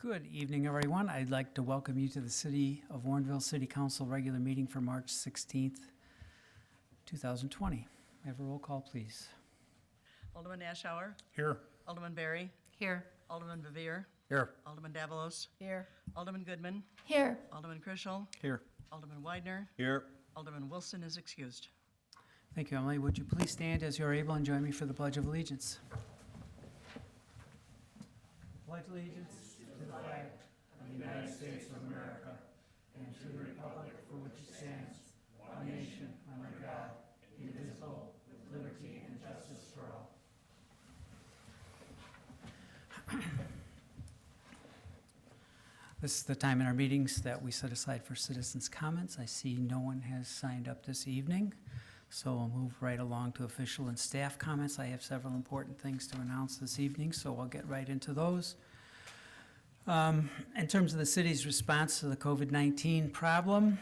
Good evening, everyone. I'd like to welcome you to the City of Warrenville City Council regular meeting for March 16th, 2020. Have a roll call, please. Alderman Ashour. Here. Alderman Berry. Here. Alderman Bevere. Here. Alderman Davalos. Here. Alderman Goodman. Here. Alderman Krischel. Here. Alderman Widener. Here. Alderman Wilson is excused. Thank you, Emily. Would you please stand as you're able and join me for the Pledge of Allegiance? Pledge allegiance to the flag of the United States of America and to the republic for which it stands, one nation, under God, indivisible, with liberty and justice for all. This is the time in our meetings that we set aside for citizens' comments. I see no one has signed up this evening, so we'll move right along to official and staff comments. I have several important things to announce this evening, so I'll get right into those. In terms of the city's response to the COVID-19 problem,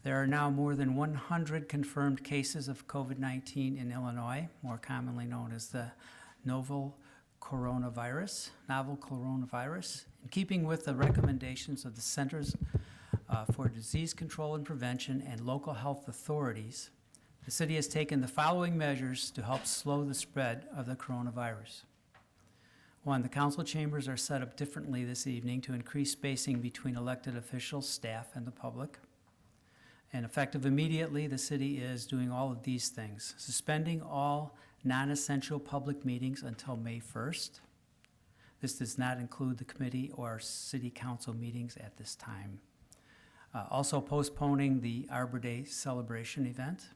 there are now more than 100 confirmed cases of COVID-19 in Illinois, more commonly known as the novel coronavirus. In keeping with the recommendations of the Centers for Disease Control and Prevention and local health authorities, the city has taken the following measures to help slow the spread of the coronavirus. 1, the council chambers are set up differently this evening to increase spacing between elected officials, staff, and the public. And effective immediately, the city is doing all of these things: suspending all non-essential public meetings until May 1st. This does not include the committee or city council meetings at this time. Also postponing the Arbor Day celebration event.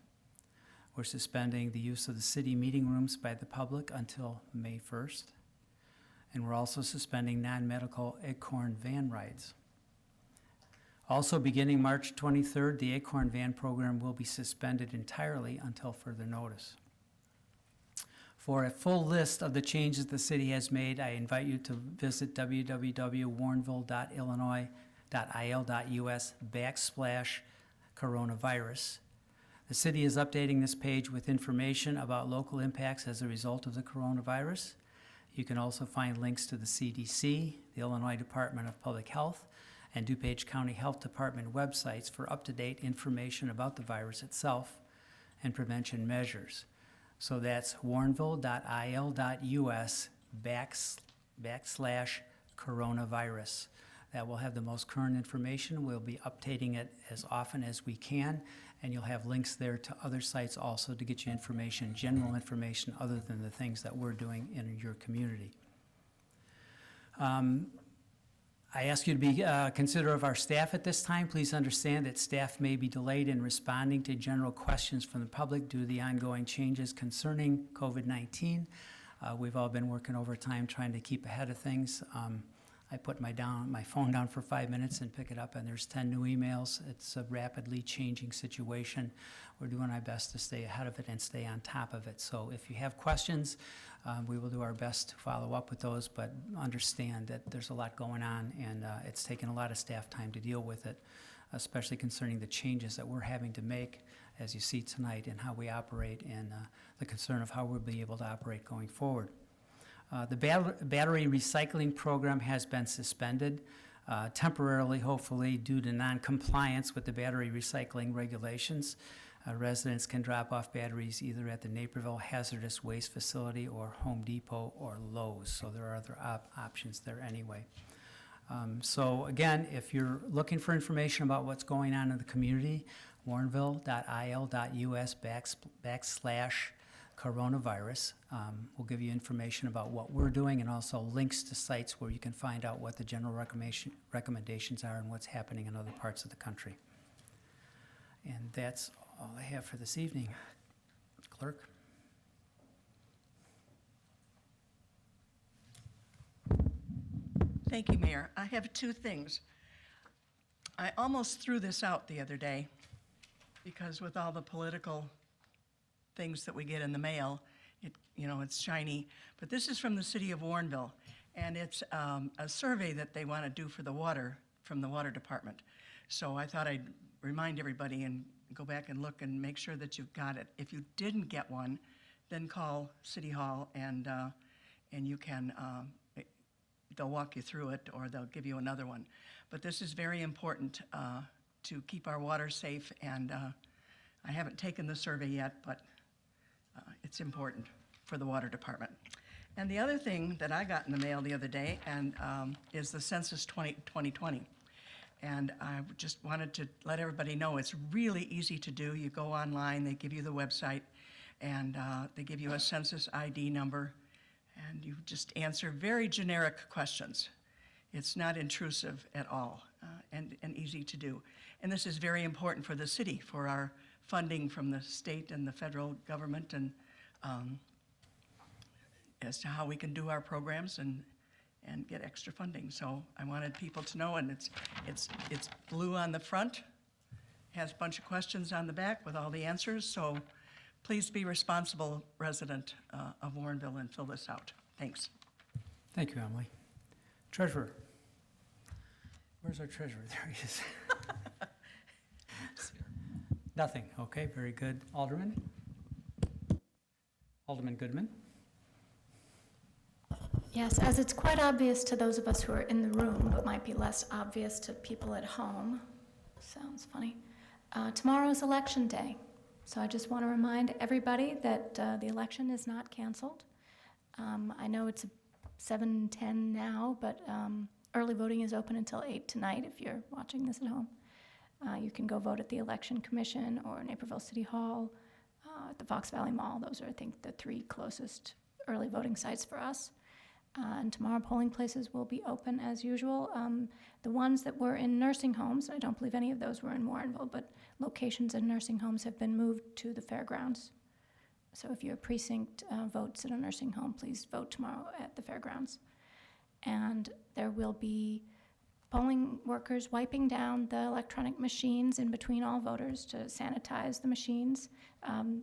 We're suspending the use of the city meeting rooms by the public until May 1st. And we're also suspending non-medical Acorn van rides. Also, beginning March 23rd, the Acorn van program will be suspended entirely until further notice. For a full list of the changes the city has made, I invite you to visit www.warrenville.illinois.il.us/coronavirus. The city is updating this page with information about local impacts as a result of the coronavirus. You can also find links to the CDC, the Illinois Department of Public Health, and DuPage County Health Department websites for up-to-date information about the virus itself and prevention measures. So that's warrenville.il.us/coronavirus. That will have the most current information. We'll be updating it as often as we can, and you'll have links there to other sites also to get you information, general information, other than the things that we're doing in your community. I ask you to be considerate of our staff at this time. Please understand that staff may be delayed in responding to general questions from the public due to the ongoing changes concerning COVID-19. We've all been working overtime trying to keep ahead of things. I put my phone down for 5 minutes and pick it up, and there's 10 new emails. It's a rapidly changing situation. We're doing our best to stay ahead of it and stay on top of it. So if you have questions, we will do our best to follow up with those, but understand that there's a lot going on, and it's taken a lot of staff time to deal with it, especially concerning the changes that we're having to make, as you see tonight, in how we operate and the concern of how we'll be able to operate going forward. The battery recycling program has been suspended temporarily, hopefully, due to non-compliance with the battery recycling regulations. Residents can drop off batteries either at the Naperville Hazardous Waste Facility or Home Depot or Lowe's, so there are other options there anyway. So again, if you're looking for information about what's going on in the community, warrenville.il.us/coronavirus. We'll give you information about what we're doing and also links to sites where you can find out what the general recommendations are and what's happening in other parts of the country. And that's all I have for this evening. Clerk? Thank you, Mayor. I have 2 things. I almost threw this out the other day because with all the political things that we get in the mail, it's shiny. But this is from the city of Warrenville, and it's a survey that they want to do for the water, from the water department. So I thought I'd remind everybody and go back and look and make sure that you've got it. If you didn't get one, then call City Hall and you can they'll walk you through it, or they'll give you another one. But this is very important to keep our water safe, and I haven't taken the survey yet, but it's important for the water department. And the other thing that I got in the mail the other day and is the Census 2020. And I just wanted to let everybody know it's really easy to do. You go online, they give you the website, and they give you a census ID number, and you just answer very generic questions. It's not intrusive at all, and easy to do. And this is very important for the city, for our funding from the state and the federal government, and as to how we can do our programs and get extra funding. So I wanted people to know, and it's blue on the front, has a bunch of questions on the back with all the answers. So please be responsible resident of Warrenville and fill this out. Thanks. Thank you, Emily. Treasurer. Where's our treasurer? There he is. Nothing. Okay, very good. Alderman? Alderman Goodman? Yes, as it's quite obvious to those of us who are in the room, but might be less obvious to people at home, sounds funny, tomorrow is Election Day. So I just want to remind everybody that the election is not canceled. I know it's 7:10 now, but early voting is open until 8 tonight if you're watching this at home. You can go vote at the Election Commission or Naperville City Hall, at the Fox Valley Mall. Those are, I think, the 3 closest early voting sites for us. And tomorrow polling places will be open as usual. The ones that were in nursing homes, I don't believe any of those were in Warrenville, but locations in nursing homes have been moved to the fairgrounds. So if your precinct votes at a nursing home, please vote tomorrow at the fairgrounds. And there will be polling workers wiping down the electronic machines in between all voters to sanitize the machines.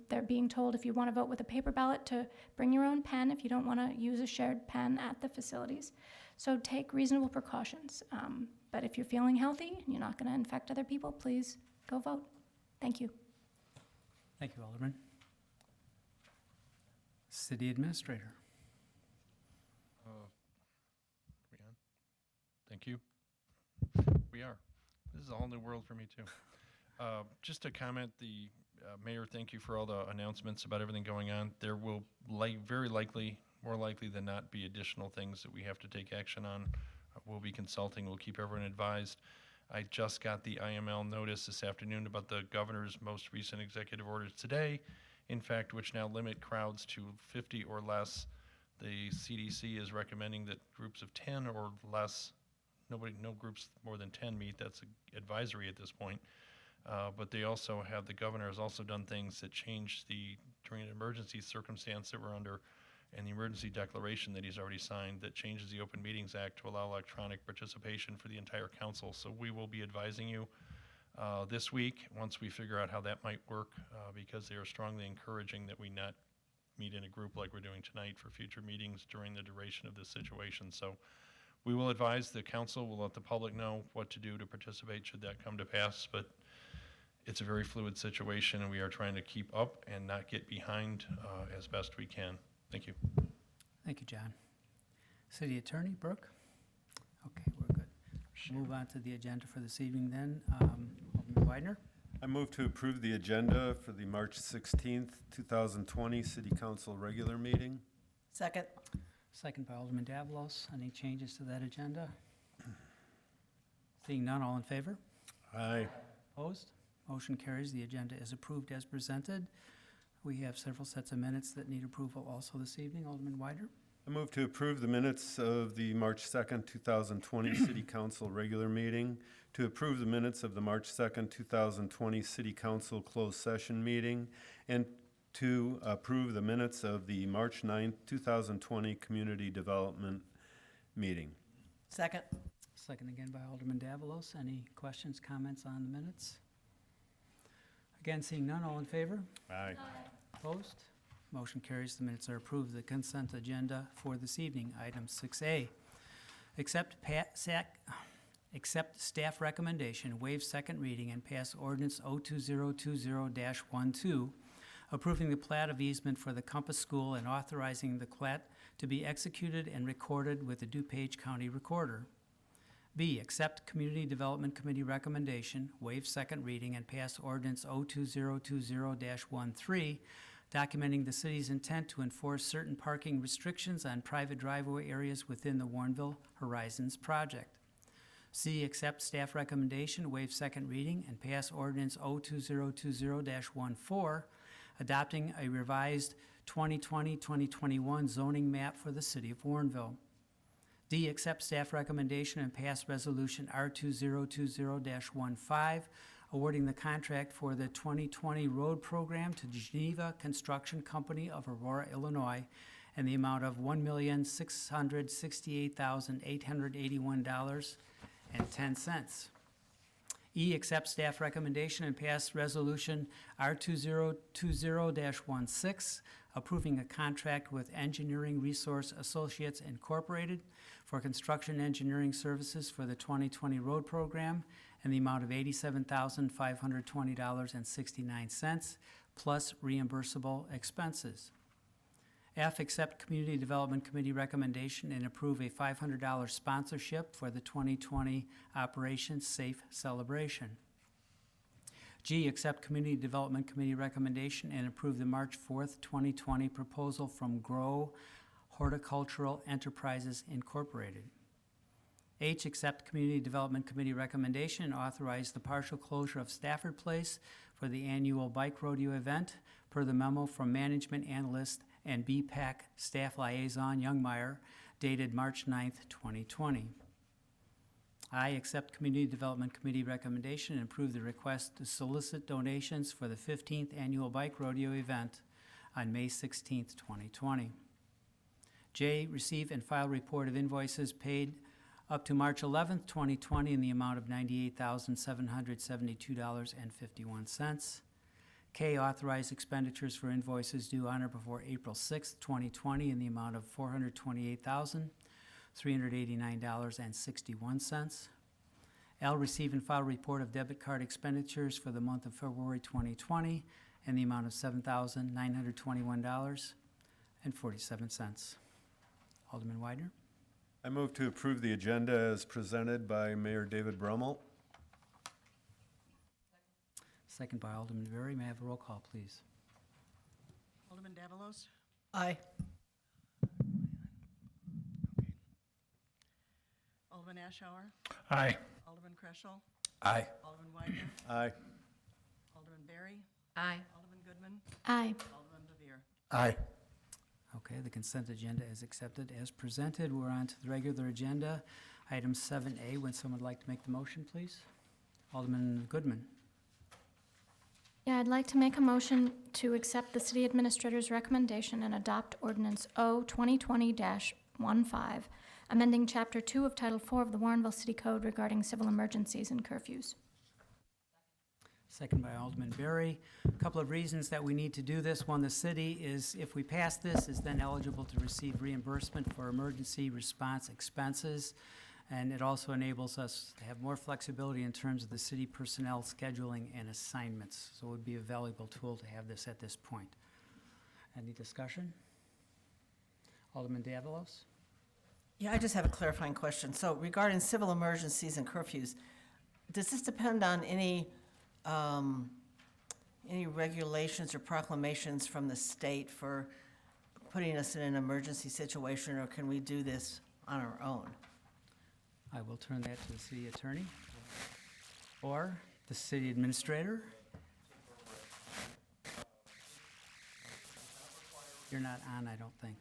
They're being told if you want to vote with a paper ballot to bring your own pen if you don't want to use a shared pen at the facilities. So take reasonable precautions. But if you're feeling healthy and you're not going to infect other people, please go vote. Thank you. Thank you, Alderman. City Administrator. We on? Thank you. We are. This is a whole new world for me, too. Just to comment, the Mayor, thank you for all the announcements about everything going on. There will very likely, more likely than not, be additional things that we have to take action on. We'll be consulting. We'll keep everyone advised. I just got the IML notice this afternoon about the governor's most recent executive orders today, in fact, which now limit crowds to 50 or less. The CDC is recommending that groups of 10 or less, no groups more than 10 meet. That's advisory at this point. But they also have, the governor has also done things that change during an emergency circumstance that we're under, and the emergency declaration that he's already signed that changes the Open Meetings Act to allow electronic participation for the entire council. So we will be advising you this week once we figure out how that might work, because they are strongly encouraging that we not meet in a group like we're doing tonight for future meetings during the duration of this situation. So we will advise the council, we'll let the public know what to do to participate should that come to pass, but it's a very fluid situation and we are trying to keep up and not get behind as best we can. Thank you. Thank you, John. City Attorney, Brooke? Okay, we're good. Move on to the agenda for this evening then. Alderman Widener? I move to approve the agenda for the March 16th, 2020 City Council regular meeting. Second. Second by Alderman Davalos. Any changes to that agenda? Seeing none, all in favor? Aye. Opposed? Motion carries. The agenda is approved as presented. We have several sets of minutes that need approval also this evening. Alderman Widener? I move to approve the minutes of the March 2nd, 2020 City Council regular meeting, to approve the minutes of the March 2nd, 2020 City Council closed session meeting, and to approve the minutes of the March 9th, 2020 Community Development meeting. Second. Second again by Alderman Davalos. Any questions, comments on the minutes? Again, seeing none, all in favor? Aye. Opposed? Motion carries. The minutes are approved. The consent agenda for this evening. Item 6A. Accept staff recommendation, waive second reading, and pass ordinance 02020-12, approving the plat of easement for the Compass School and authorizing the plat to be executed and recorded with the DuPage County Recorder. B, accept Community Development Committee recommendation, waive second reading, and pass ordinance 02020-13, documenting the city's intent to enforce certain parking restrictions on private driveway areas within the Warrenville Horizons project. C, accept staff recommendation, waive second reading, and pass ordinance 02020-14, adopting a revised 2020-2021 zoning map for the city of Warrenville. D, accept staff recommendation and pass resolution R2020-15, awarding the contract for the 2020 road program to Geneva Construction Company of Aurora, Illinois, in the amount of $1,668,881.10. E, accept staff recommendation and pass resolution R2020-16, approving a contract with Engineering Resource Associates Incorporated for construction engineering services for the 2020 road program in the amount of $87,520.69, plus reimbursable expenses. F, accept Community Development Committee recommendation and approve a $500 sponsorship for the 2020 Operation Safe Celebration. G, accept Community Development Committee recommendation and approve the March 4th, 2020 proposal from Grow Horticultural Enterprises Incorporated. H, accept Community Development Committee recommendation and authorize the partial closure of Stafford Place for the annual bike rodeo event per the memo from Management Analyst and BPAC Staff Liaison Youngmeyer dated March 9th, 2020. I, accept Community Development Committee recommendation and approve the request to solicit donations for the 15th annual bike rodeo event on May 16th, 2020. J, receive and file report of invoices paid up to March 11th, 2020 in the amount of $98,772.51. K, authorize expenditures for invoices due on or before April 6th, 2020 in the amount of $428,389.61. L, receive and file report of debit card expenditures for the month of February 2020 in the amount of $7,921.47. Alderman Widener. I move to approve the agenda as presented by Mayor David Brummel. Second by Alderman Berry. May I have a roll call, please? Alderman Davalos? Aye. Alderman Ashour? Aye. Alderman Kreschel? Aye. Alderman Widener? Aye. Alderman Berry? Aye. Alderman Goodman? Aye. Alderman Bevere? Aye. Okay, the consent agenda is accepted as presented. We're on to the regular agenda. Item 7A, would someone like to make the motion, please? Alderman Goodman. Yeah, I'd like to make a motion to accept the city administrator's recommendation and adopt ordinance O-2020-15, amending Chapter 2 of Title 4 of the Warrenville City Code regarding civil emergencies and curfews. Second by Alderman Berry. A couple of reasons that we need to do this. One, the city is, if we pass this, is then eligible to receive reimbursement for emergency response expenses. And it also enables us to have more flexibility in terms of the city personnel scheduling and assignments. So it would be a valuable tool to have this at this point. Any discussion? Alderman Davalos? Yeah, I just have a clarifying question. So regarding civil emergencies and curfews, does this depend on any regulations or proclamations from the state for putting us in an emergency situation, or can we do this on our own? I will turn that to the city attorney or the city administrator. You're not on, I don't think.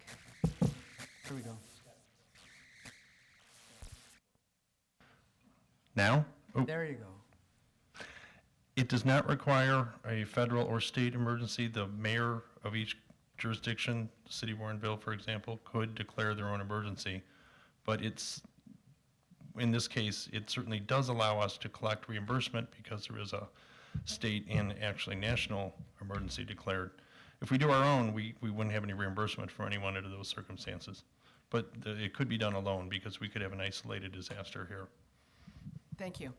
Here we go. Now? Oh, There you go. it does not require a federal or state emergency. The mayor of each jurisdiction, City of Warrenville, for example, could declare their own emergency. But in this case, it certainly does allow us to collect reimbursement because there is a state and actually national emergency declared. If we do our own, we wouldn't have any reimbursement for anyone under those circumstances. But it could be done alone because we could have an isolated disaster here. Thank you.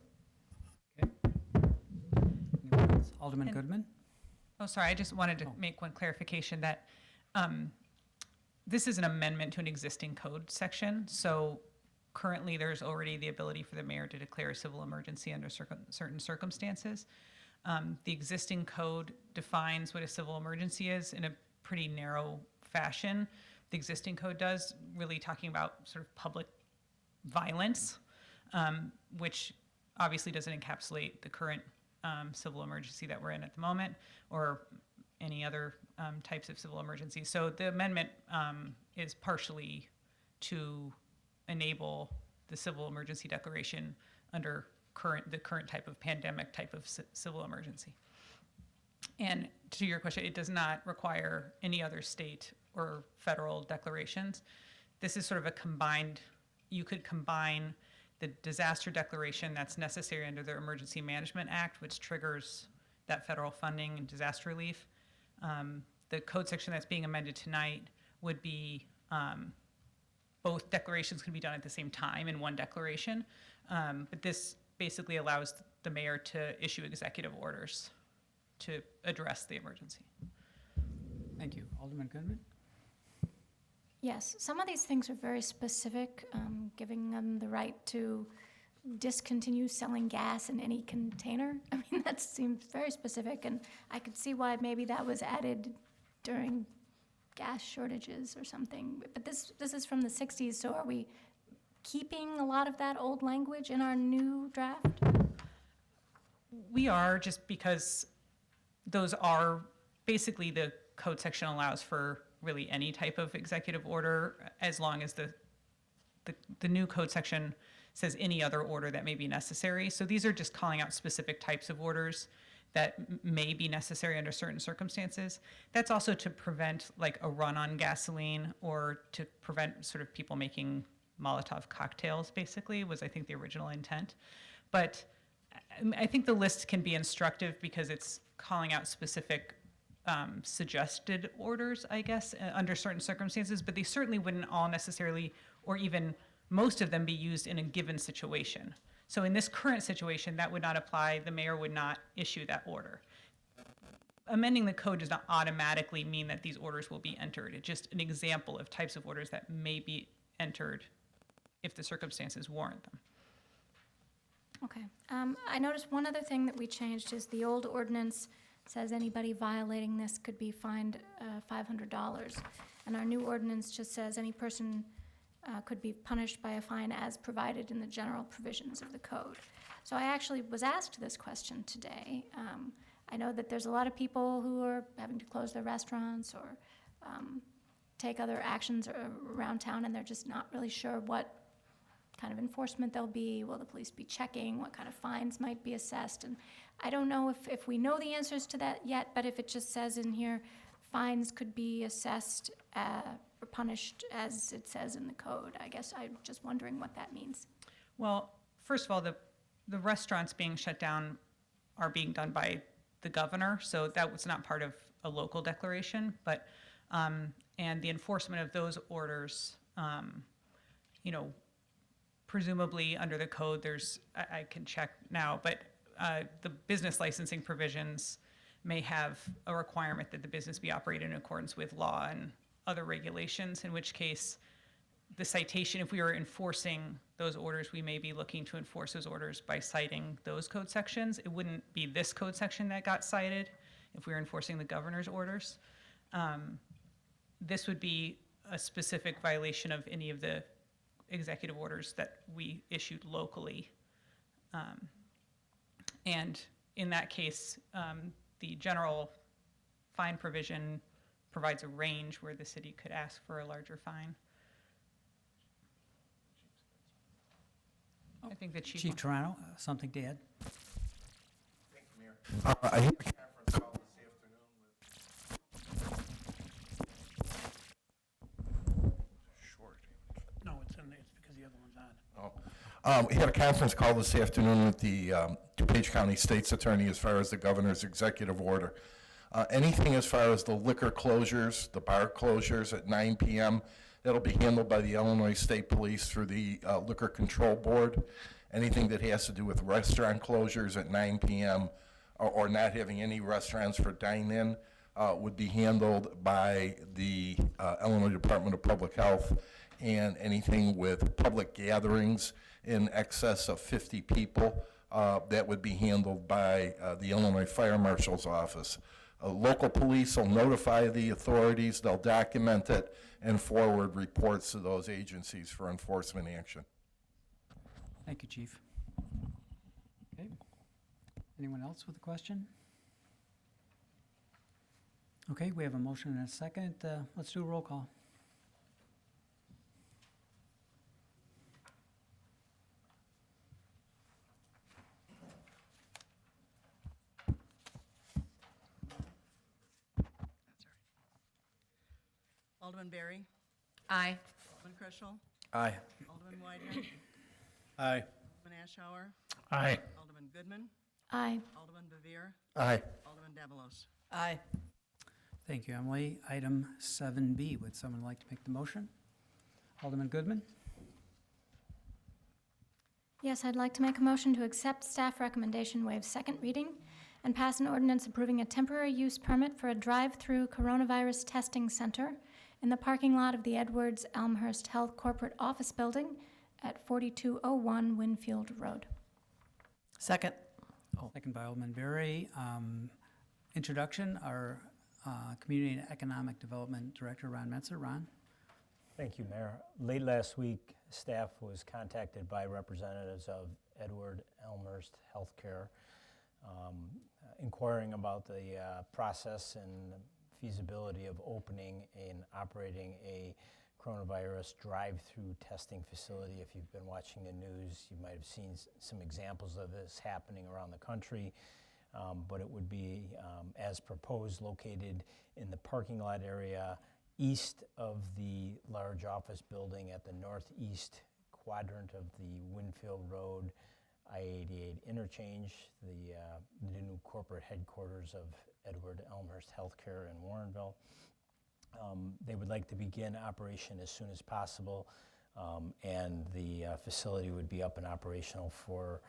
Anyone else? Alderman Goodman? Oh, sorry, I just wanted to make one clarification that this is an amendment to an existing code section. So currently, there's already the ability for the mayor to declare a civil emergency under certain circumstances. The existing code defines what a civil emergency is in a pretty narrow fashion. The existing code does, really talking about sort of public violence, which obviously doesn't encapsulate the current civil emergency that we're in at the moment, or any other types of civil emergencies. So the amendment is partially to enable the civil emergency declaration under the current type of pandemic type of civil emergency. And to your question, it does not require any other state or federal declarations. This is sort of a combined, you could combine the disaster declaration that's necessary under the Emergency Management Act, which triggers that federal funding and disaster relief. The code section that's being amended tonight would be both declarations can be done at the same time in one declaration, but this basically allows the mayor to issue executive orders to address the emergency. Thank you. Alderman Goodman? Yes, some of these things are very specific, giving them the right to discontinue selling gas in any container. I mean, that seems very specific, and I could see why maybe that was added during gas shortages or something. But this is from the 60s, so are we keeping a lot of that old language in our new draft? We are, just because those are, basically the code section allows for really any type of executive order, as long as the new code section says any other order that may be necessary. So these are just calling out specific types of orders that may be necessary under certain circumstances. That's also to prevent like a run on gasoline, or to prevent sort of people making Molotov cocktails, basically, was I think the original intent. But I think the list can be instructive because it's calling out specific suggested orders, I guess, under certain circumstances, but they certainly wouldn't all necessarily, or even most of them, be used in a given situation. So in this current situation, that would not apply. The mayor would not issue that order. Amending the code does not automatically mean that these orders will be entered. It's just an example of types of orders that may be entered if the circumstances warrant them. Okay. I noticed one other thing that we changed is the old ordinance says anybody violating this could be fined $500. And our new ordinance just says any person could be punished by a fine as provided in the general provisions of the code. So I actually was asked this question today. I know that there's a lot of people who are having to close their restaurants or take other actions around town, and they're just not really sure what kind of enforcement there'll be. Will the police be checking? What kind of fines might be assessed? And I don't know if we know the answers to that yet, but if it just says in here, fines could be assessed or punished as it says in the code, I guess I'm just wondering what that means. Well, first of all, the restaurants being shut down are being done by the governor, so that was not part of a local declaration, but, and the enforcement of those orders, presumably under the code, there's, I can check now, but the business licensing provisions may have a requirement that the business be operated in accordance with law and other regulations, in which case the citation, if we are enforcing those orders, we may be looking to enforce those orders by citing those code sections. It wouldn't be this code section that got cited if we were enforcing the governor's orders. This would be a specific violation of any of the executive orders that we issued locally. And in that case, the general fine provision provides a range where the city could ask for a larger fine. I think the chief. Chief Toronto, something to add? I had a conference call this afternoon with. Short. No, it's because the other one's on. We had a conference call this afternoon with the DuPage County State's Attorney as far as the governor's executive order. Anything as far as the liquor closures, the bar closures at 9 p.m., that'll be handled by the Illinois State Police through the Liquor Control Board. Anything that has to do with restaurant closures at 9 p.m. or not having any restaurants for dine-in, would be handled by the Illinois Department of Public Health, and anything with public gatherings in excess of 50 people, that would be handled by the Illinois Fire Marshal's Office. Local police will notify the authorities, they'll document it, and forward reports to those agencies for enforcement action. Thank you, Chief. Okay. Anyone else with a question? Okay, we have a motion and a second. Let's do a roll call. Alderman Berry, Aye. Alderman Chrisell, Aye. Alderman Weidner, Aye. Alderman Ashour, Aye. Alderman Goodman, Aye. Alderman Bevere, Aye. Alderman Davalos. Aye. Thank you, Emily. Item 7B, would someone like to make the motion? Alderman Goodman? Yes, I'd like to make a motion to accept staff recommendation, waive second reading, and pass an ordinance approving a temporary use permit for a drive-through coronavirus testing center in the parking lot of the Edwards Elmhurst Health Corporate Office Building at 4201 Winfield Road. Second. Second by Alderman Berry. Introduction, our Community and Economic Development Director, Ron Metzer. Ron? Thank you, Mayor. Late last week, staff was contacted by representatives of Edward Elmhurst Healthcare, inquiring about the process and feasibility of opening and operating a coronavirus drive-through testing facility. If you've been watching the news, you might have seen some examples of this happening around the country. But it would be, as proposed, located in the parking lot area east of the large office building at the northeast quadrant of the Winfield Road I-88 interchange, the new corporate headquarters of Edward Elmhurst Healthcare in Warrenville. They would like to begin operation as soon as possible, and the facility would be up and operational for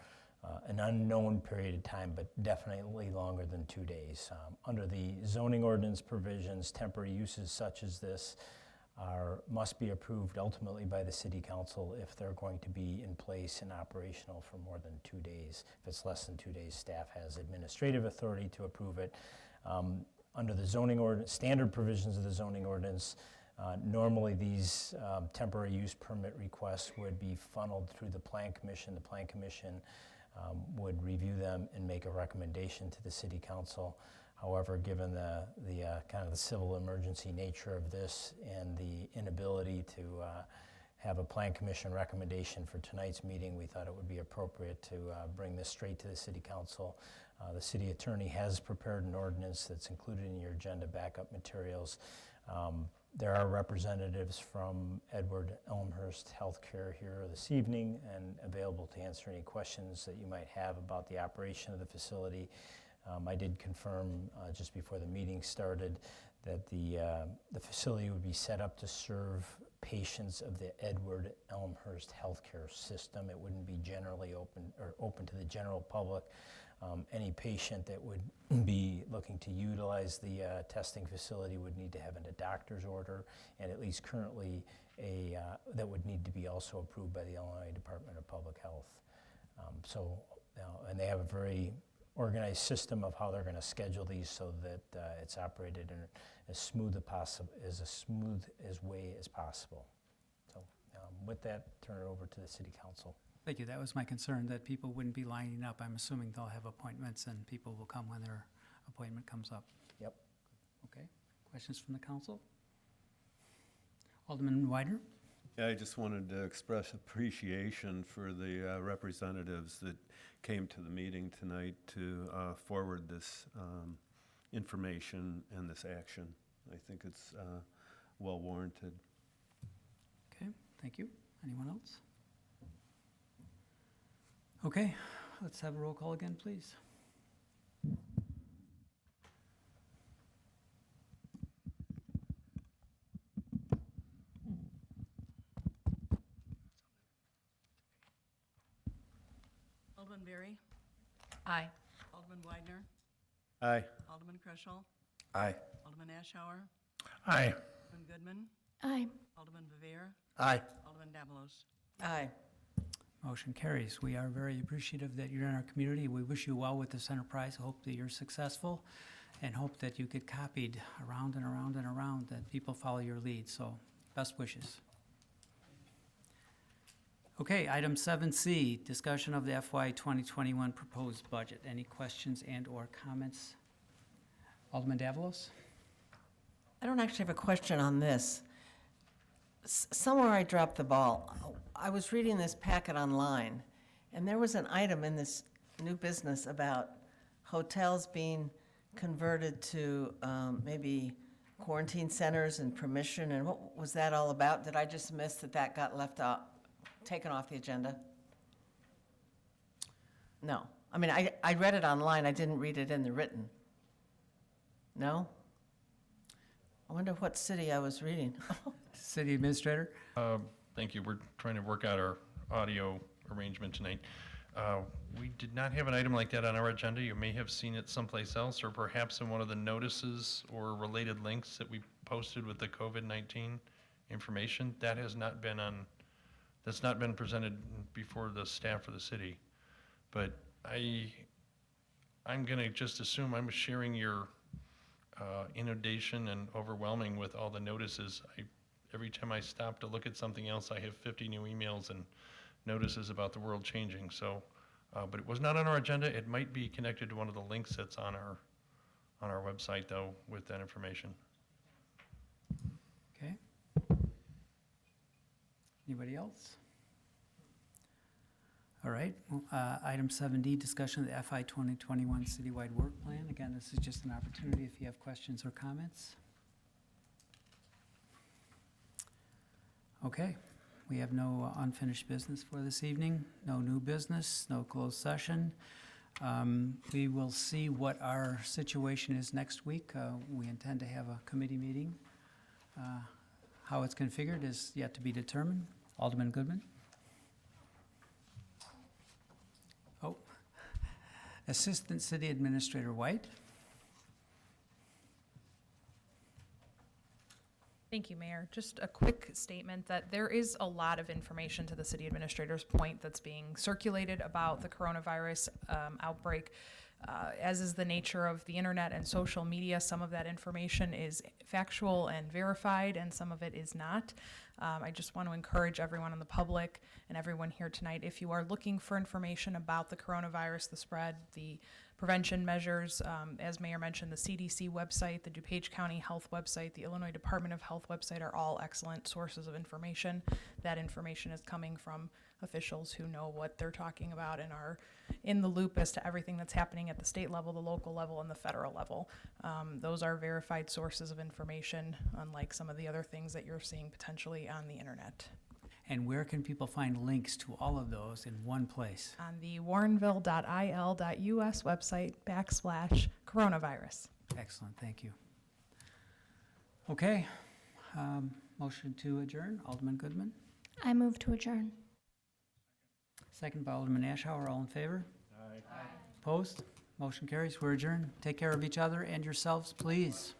an unknown period of time, but definitely longer than 2 days. Under the zoning ordinance provisions, temporary uses such as this must be approved ultimately by the City Council if they're going to be in place and operational for more than 2 days. If it's less than 2 days, staff has administrative authority to approve it. Under the zoning ordinance, standard provisions of the zoning ordinance, normally these temporary use permit requests would be funneled through the Plan Commission. The Plan Commission would review them and make a recommendation to the City Council. However, given the kind of the civil emergency nature of this and the inability to have a Plan Commission recommendation for tonight's meeting, we thought it would be appropriate to bring this straight to the City Council. The City Attorney has prepared an ordinance that's included in your agenda backup materials. There are representatives from Edward Elmhurst Healthcare here this evening and available to answer any questions that you might have about the operation of the facility. I did confirm just before the meeting started that the facility would be set up to serve patients of the Edward Elmhurst Healthcare system. It wouldn't be generally open to the general public. Any patient that would be looking to utilize the testing facility would need to have a doctor's order, and at least currently that would need to be also approved by the Illinois Department of Public Health. And they have a very organized system of how they're going to schedule these so that it's operated in as smooth as way as possible. So with that, turn it over to the City Council. Thank you. That was my concern, that people wouldn't be lining up. I'm assuming they'll have appointments and people will come when their appointment comes up. Yep. Okay. Questions from the council? Alderman Widener? Yeah, I just wanted to express appreciation for the representatives that came to the meeting tonight to forward this information and this action. I think it's well warranted. Okay, thank you. Anyone else? Okay, let's have a roll call again, please. Alderman Berry, Aye. Alderman Weidner, Aye. Alderman Chrisell, Aye. Alderman Ashour, Aye. Alderman Goodman, Aye. Alderman Bevere, Aye. Alderman Davalos. Aye. Motion carries. We are very appreciative that you're in our community. We wish you well with this enterprise. Hope that you're successful and hope that you get copied around and around and around, that people follow your lead. So best wishes. Okay, item 7C, discussion of the FY 2021 proposed budget. Any questions and/or comments? Alderman Davalos? I don't actually have a question on this. Somewhere I dropped the ball. I was reading this packet online, and there was an item in this new business about hotels being converted to maybe quarantine centers and permission, and what was that all about? Did I just miss that that got left out, taken off the agenda? No. I mean, I read it online, I didn't read it in the written. No? I wonder what city I was reading. City Administrator? Thank you. We're trying to work out our audio arrangement tonight. We did not have an item like that on our agenda. You may have seen it someplace else, or perhaps in one of the notices or related links that we posted with the COVID-19 information. That has not been on, that's not been presented before the staff of the city. But I'm gonna just assume I'm sharing your inundation and overwhelming with all the notices. Every time I stop to look at something else, I have 50 new emails and notices about the world changing. So, but it was not on our agenda. It might be connected to one of the links that's on our website, though, with that information. Okay. Anybody else? All right, item 7D, discussion of the FY 2021 citywide work plan. Again, this is just an opportunity if you have questions or comments. Okay, we have no unfinished business for this evening, no new business, no closed session. We will see what our situation is next week. We intend to have a committee meeting. How it's configured is yet to be determined. Alderman Goodman? Oh, Assistant City Administrator White? Thank you, Mayor. Just a quick statement that there is a lot of information, to the city administrator's point, that's being circulated about the coronavirus outbreak. As is the nature of the internet and social media, some of that information is factual and verified, and some of it is not. I just want to encourage everyone in the public and everyone here tonight, if you are looking for information about the coronavirus, the spread, the prevention measures, as Mayor mentioned, the CDC website, the DuPage County Health website, the Illinois Department of Health website are all excellent sources of information. That information is coming from officials who know what they're talking about and are in the loop as to everything that's happening at the state level, the local level, and the federal level. Those are verified sources of information, unlike some of the other things that you're seeing potentially on the internet. And where can people find links to all of those in one place? On the warrenville.il.us website /coronavirus. Excellent, thank you. Okay, motion to adjourn, Alderman Goodman. I move to adjourn. Second by Alderman Ashour, all in favor? Aye. Opposed? Motion carries, we're adjourned. Take care of each other and yourselves, please.